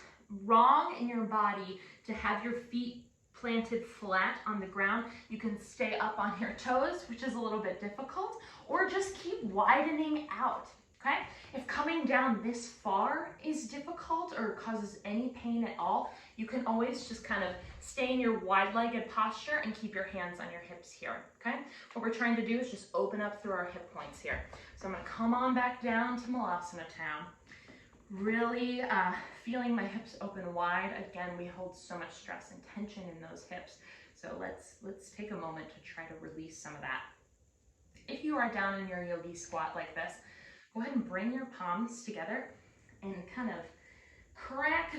wrong in your body to have your feet planted flat on the ground, you can stay up on your toes, which is a little bit difficult, or just keep widening out, okay? If coming down this far is difficult or causes any pain at all, you can always just kind of stay in your wide-legged posture and keep your hands on your hips here, okay? What we're trying to do is just open up through our hip points here. So I'm gonna come on back down to Malasana Town. Really feeling my hips open wide. Again, we hold so much stress and tension in those hips. So let's take a moment to try to release some of that. If you are down in your yogi squat like this, Go ahead and bring your palms together and kind of crack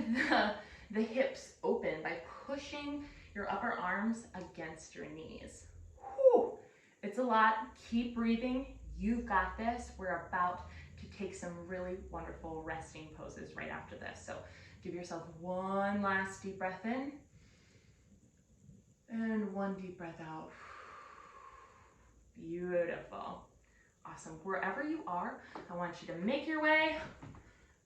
the hips open by pushing your upper arms against your knees. Whew. It's a lot. Keep breathing. You've got this. We're about to take some really wonderful resting poses right after this. So give yourself one last deep breath in and one deep breath out. Beautiful. Awesome. Wherever you are, I want you to make your way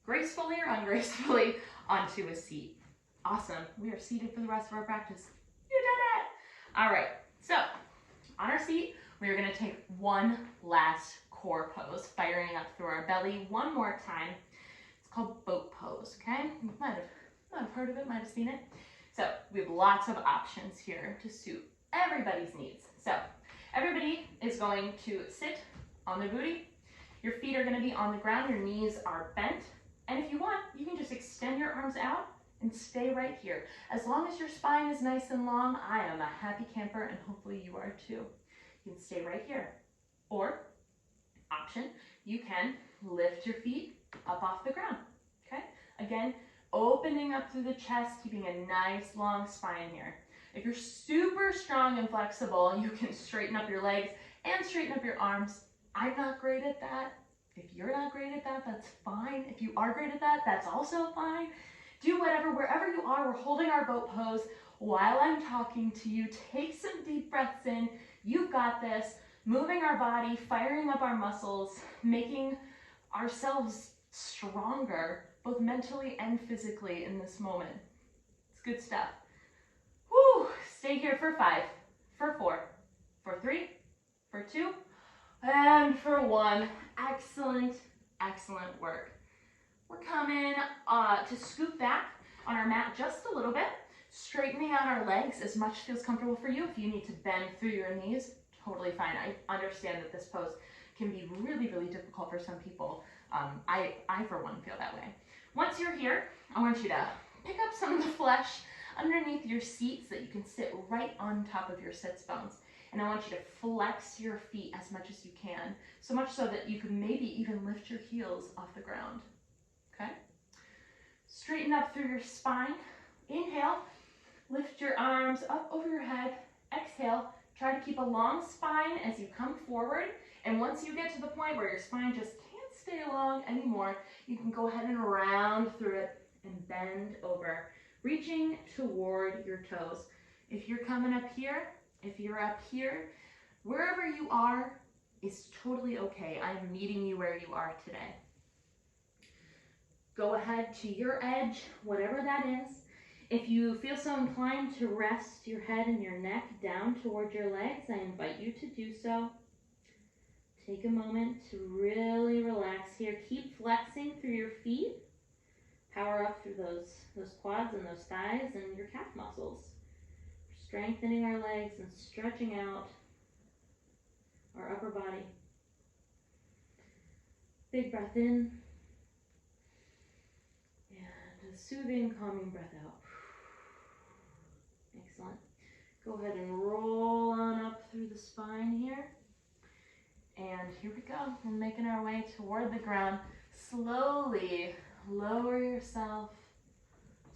gracefully or ungracefully onto a seat. Awesome. We are seated for the rest of our practice. You did it. All right. So on our seat, we are going to take one last core pose, firing up through our belly one more time. It's called boat pose, okay? You might have heard of it, might have seen it. So we have lots of options here to suit everybody's needs. So everybody is going to sit on their booty. Your feet are going to be on the ground. Your knees are bent. And if you want, you can just extend your arms out and stay right here. As long as your spine is nice and long, I am a happy camper, and hopefully you are too. You can stay right here. Or, option, you can lift your feet up off the ground, okay? Again, opening up through the chest, keeping a nice long spine here. If you're super strong and flexible, you can straighten up your legs and straighten up your arms. I'm not great at that. If you're not great at that, that's fine. If you are great at that, that's also fine. Do whatever, wherever you are. We're holding our boat pose while I'm talking to you. Take some deep breaths in. You've got this. Moving our body, firing up our muscles, making ourselves stronger, both mentally and physically in this moment. It's good stuff. Whew. Stay here for 5, for 4, for 3, for 2, and for 1. Excellent, excellent work. We're coming to scoop back on our mat just a little bit, straightening out our legs as much feels comfortable for you. If you need to bend through your knees, totally fine. I understand that this pose can be really, really difficult for some people. I for one, feel that way. Once you're here, I want you to pick up some of the flesh underneath your seat so that you can sit right on top of your sits bones. And I want you to flex your feet as much as you can, so much so that you can maybe even lift your heels off the ground, okay? Straighten up through your spine. Inhale, lift your arms up over your head. Exhale, try to keep a long spine as you come forward. And once you get to the point where your spine just can't stay long anymore, you can go ahead and round through it and bend over, reaching toward your toes. If you're coming up here, if you're up here, wherever you are is totally okay. I'm meeting you where you are today. Go ahead to your edge, whatever that is. If you feel so inclined to rest your head and your neck down toward your legs, I invite you to do so. Take a moment to really relax here. Keep flexing through your feet. Power up through those quads and those thighs and your calf muscles. Strengthening our legs and stretching out our upper body. Big breath in. And a soothing, calming breath out. Excellent. Go ahead and roll on up through the spine here. And here we go. We're making our way toward the ground. Slowly lower yourself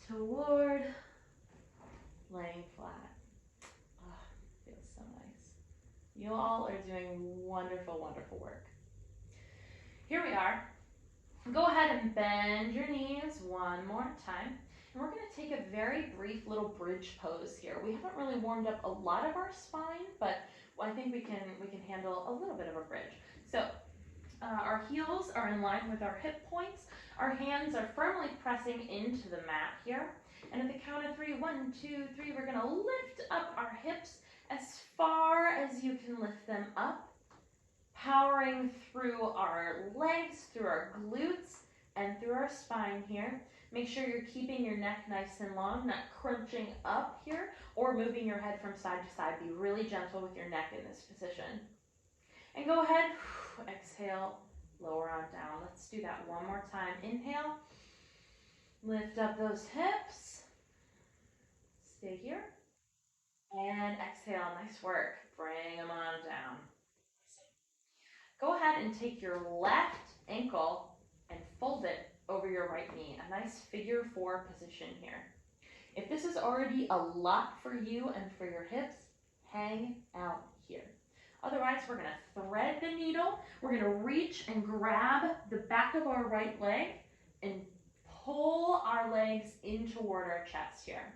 toward laying flat. Feels so nice. You all are doing wonderful, wonderful work. Here we are. Go ahead and bend your knees one more time. And we're going to take a very brief little bridge pose here. We haven't really warmed up a lot of our spine, but I think we can handle a little bit of a bridge. So our heels are in line with our hip points. Our hands are firmly pressing into the mat here. And at the count of 3, 1, 2, 3, we're going to lift up our hips as far as you can lift them up, powering through our legs, through our glutes, and through our spine here. Make sure you're keeping your neck nice and long, not crunching up here or moving your head from side to side. Be really gentle with your neck in this position. And go ahead, exhale, lower on down. Let's do that one more time. Inhale, lift up those hips. Stay here. And exhale, nice work. Bring them on down. Go ahead and take your left ankle and fold it over your right knee. A nice figure 4 position here. If this is already a lot for you and for your hips, hang out here. Otherwise, we're gonna thread the needle. We're gonna reach and grab the back of our right leg and pull our legs in toward our chest here.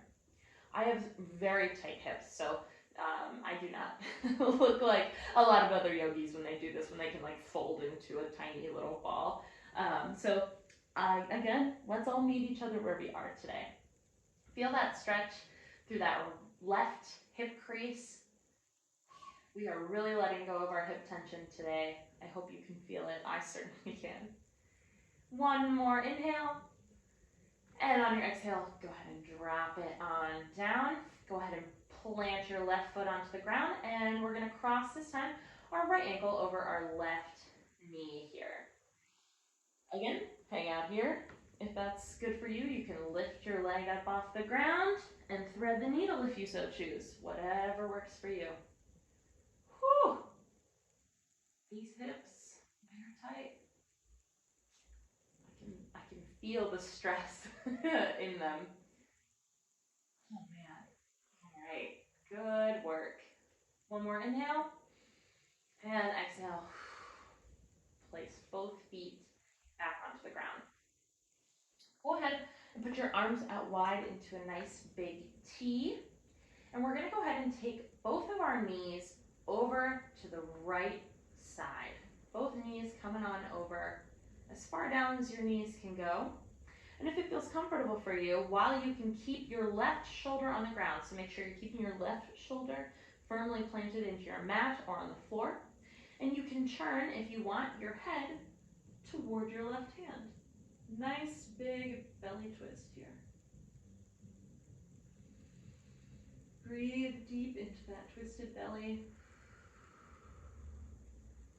I have very tight hips, so I do not look like a lot of other yogis when they do this, when they can like fold into a tiny little ball. Again, let's all meet each other where we are today. Feel that stretch through that left hip crease. We are really letting go of our hip tension today. I hope you can feel it. I certainly can. One more inhale. And on your exhale, go ahead and drop it on down. Go ahead and plant your left foot onto the ground. And we're going to cross this time our right ankle over our left knee here. Again, hang out here. If that's good for you, you can lift your leg up off the ground and thread the needle if you so choose. Whatever works for you. Whew. These hips, they're tight. I can feel the stress in them. Oh man. All right. Good work. One more inhale. And exhale. Place both feet back onto the ground. Go ahead and put your arms out wide into a nice big T. And we're going to go ahead and take both of our knees over to the right side. Both knees coming on over as far down as your knees can go. And if it feels comfortable for you, while you can keep your left shoulder on the ground, so make sure you're keeping your left shoulder firmly planted into your mat or on the floor. And you can turn, if you want, your head toward your left hand. Nice big belly twist here. Breathe deep into that twisted belly.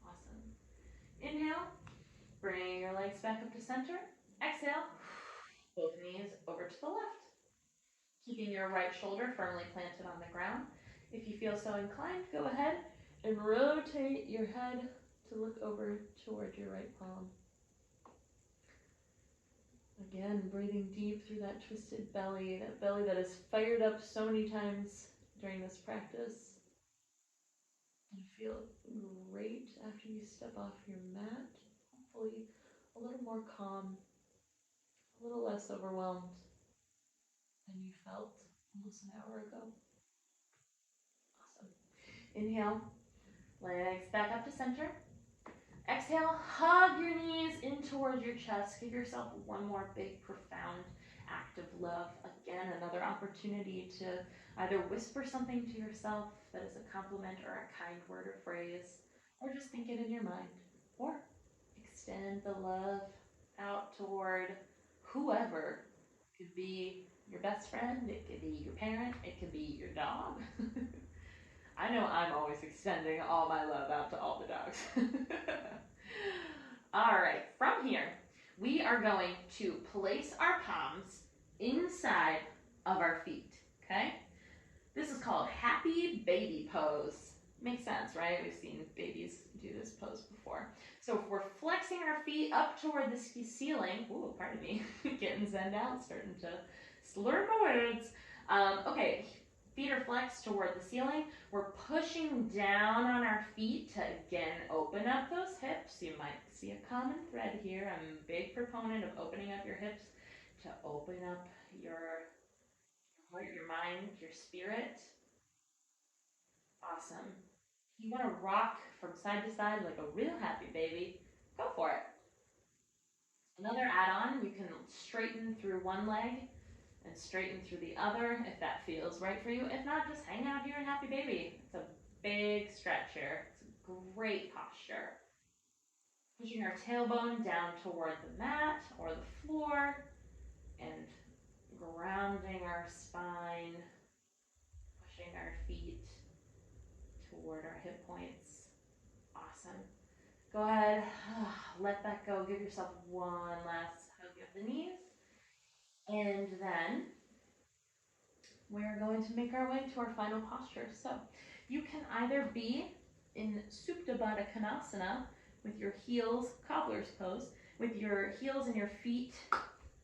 Awesome. Inhale, bring your legs back up to center. Exhale, both knees over to the left. Keeping your right shoulder firmly planted on the ground. If you feel so inclined, go ahead and rotate your head to look over toward your right palm. Again, breathing deep through that twisted belly, that belly that is fired up so many times during this practice. And feel great after you step off your mat. Hopefully a little more calm, a little less overwhelmed than you felt almost an hour ago. Awesome. Inhale, legs back up to center. Exhale, hug your knees in towards your chest. Give yourself one more big, profound act of love. Again, another opportunity to either whisper something to yourself that is a compliment or a kind word or phrase, or just think it in your mind, or extend the love out toward whoever. It could be your best friend, it could be your parent, it could be your dog. I know I'm always extending all my love out to all the dogs. All right, from here, we are going to place our palms inside of our feet, okay? This is called happy baby pose. Makes sense, right? We've seen babies do this pose before. So if we're flexing our feet up toward the ceiling, ooh, pardon me, getting zen out, starting to slur my words. Okay. Feet are flexed toward the ceiling. We're pushing down on our feet to, again, open up those hips. You might see a common thread here. I'm a big proponent of opening up your hips to open up your heart, your mind, your spirit. Awesome. You want to rock from side to side like a real happy baby, go for it. Another add-on, you can straighten through one leg and straighten through the other if that feels right for you. If not, just hang out here in happy baby. It's a big stretch here. It's a great posture. Pushing our tailbone down toward the mat or the floor and grounding our spine, pushing our feet toward our hip points. Awesome. Go ahead, let that go. Give yourself one last hug of the knees. And then we're going to make our way to our final posture. So you can either be in Supta Baddha Konasana, with your heels, cobbler's pose, with your heels and your feet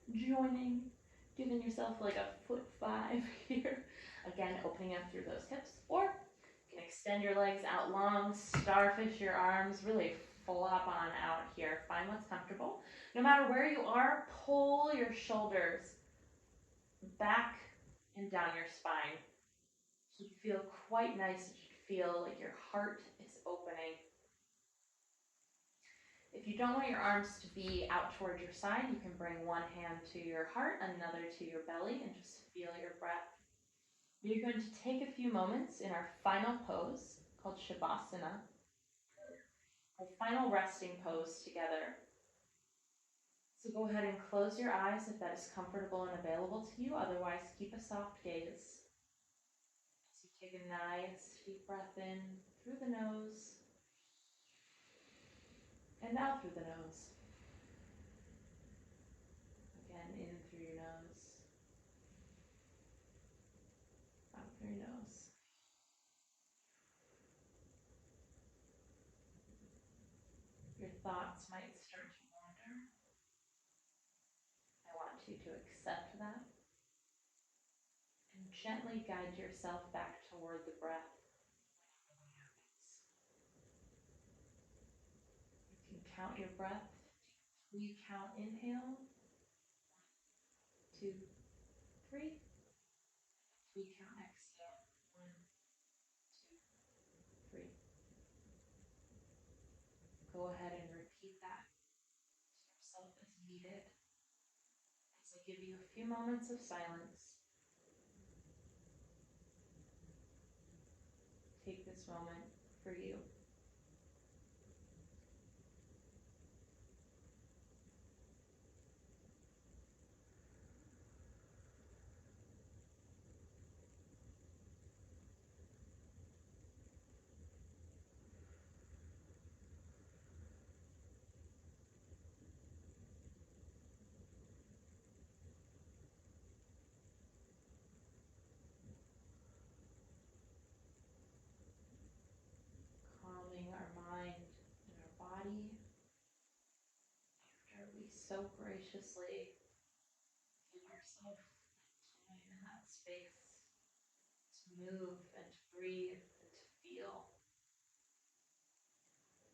joining, giving yourself like a foot 5 here. Again, opening up through those hips, or you can extend your legs out long, starfish your arms, really flop on out here. Find what's comfortable. No matter where you are, pull your shoulders back and down your spine. It should feel quite nice. It should feel like your heart is opening. If you don't want your arms to be out towards your side, you can bring one hand to your heart, another to your belly, and just feel your breath. We're going to take a few moments in our final pose called Shavasana, our final resting pose together. So go ahead and close your eyes if that is comfortable and available to you. Otherwise, keep a soft gaze. So take a nice deep breath in through the nose and out through the nose. Again, in through your nose, out through your nose. Your thoughts might start to wander. I want you to accept that and gently guide yourself back toward the breath. You can count your breath. 3 count inhale. 1, 2, 3. 3 count exhale. 1, 2, 3. Go ahead and repeat that to yourself as needed. As I give you a few moments of silence, take this moment for you. Calming our mind and our body after we so graciously give ourselves time in that space to move and to breathe and to feel.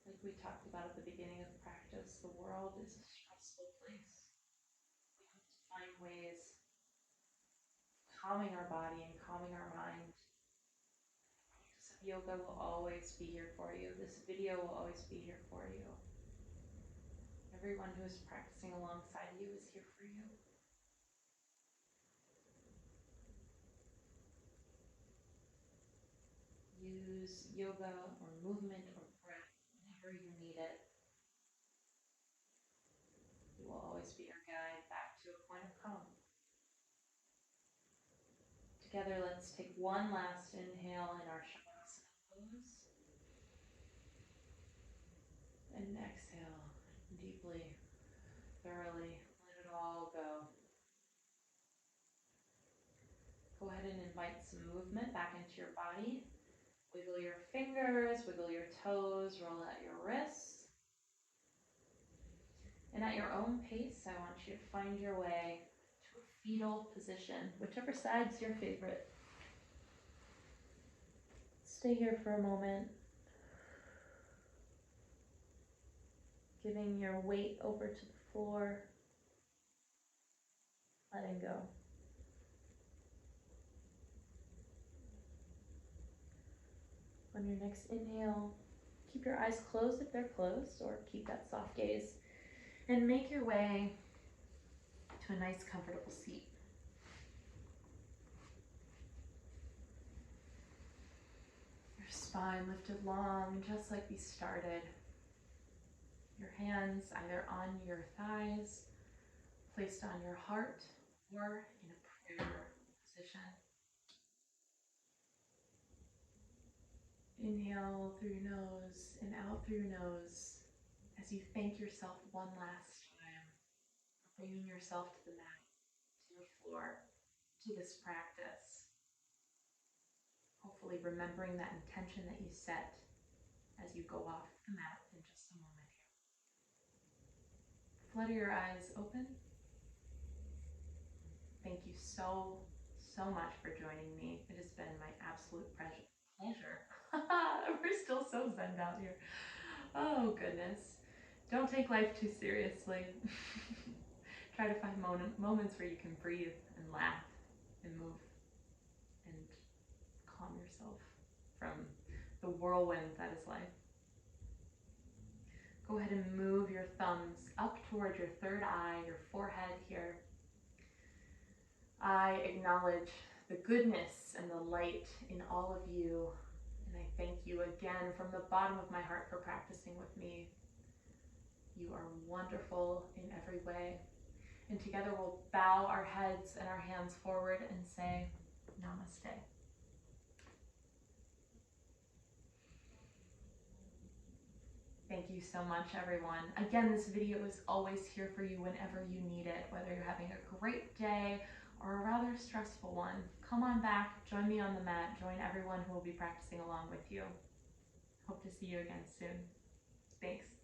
Like we talked about at the beginning of practice, the world is a stressful place. We have to find ways of calming our body and calming our mind. Yoga will always be here for you. This video will always be here for you. Everyone who is practicing alongside you is here for you. Use yoga or movement or breath whenever you need it. It will always be your guide back to a point of calm. Together, let's take one last inhale in our Shavasana pose. And exhale deeply, thoroughly, let it all go. Go ahead and invite some movement back into your body. Wiggle your fingers, wiggle your toes, roll out your wrists. And at your own pace, I want you to find your way to a fetal position, whichever side's your favorite. Stay here for a moment, giving your weight over to the floor, letting go. On your next inhale, keep your eyes closed if they're closed, or keep that soft gaze, and make your way to a nice, comfortable seat. Your spine lifted long, just like we started. Your hands either on your thighs, placed on your heart, or in a prayer position. Inhale through your nose and out through your nose as you thank yourself one last time for bringing yourself to the mat, to the floor, to this practice. Hopefully remembering that intention that you set as you go off the mat in just a moment. flutter your eyes open. Thank you so much for joining me. It has been my absolute pleasure. We're still so zen out here. Oh goodness. Don't take life too seriously. Try to find moments where you can breathe and laugh and move and calm yourself from the whirlwind that is life. Go ahead and move your thumbs up towards your third eye, your forehead here. I acknowledge the goodness and the light in all of you, and I thank you again from the bottom of my heart for practicing with me. You are wonderful in every way. And together we'll bow our heads and our hands forward and say, Namaste. Thank you so much, everyone. Again, this video is always here for you whenever you need it, whether you're having a great day or a rather stressful one. Come on back, join me on the mat, join everyone who will be practicing along with you. Hope to see you again soon. Thanks.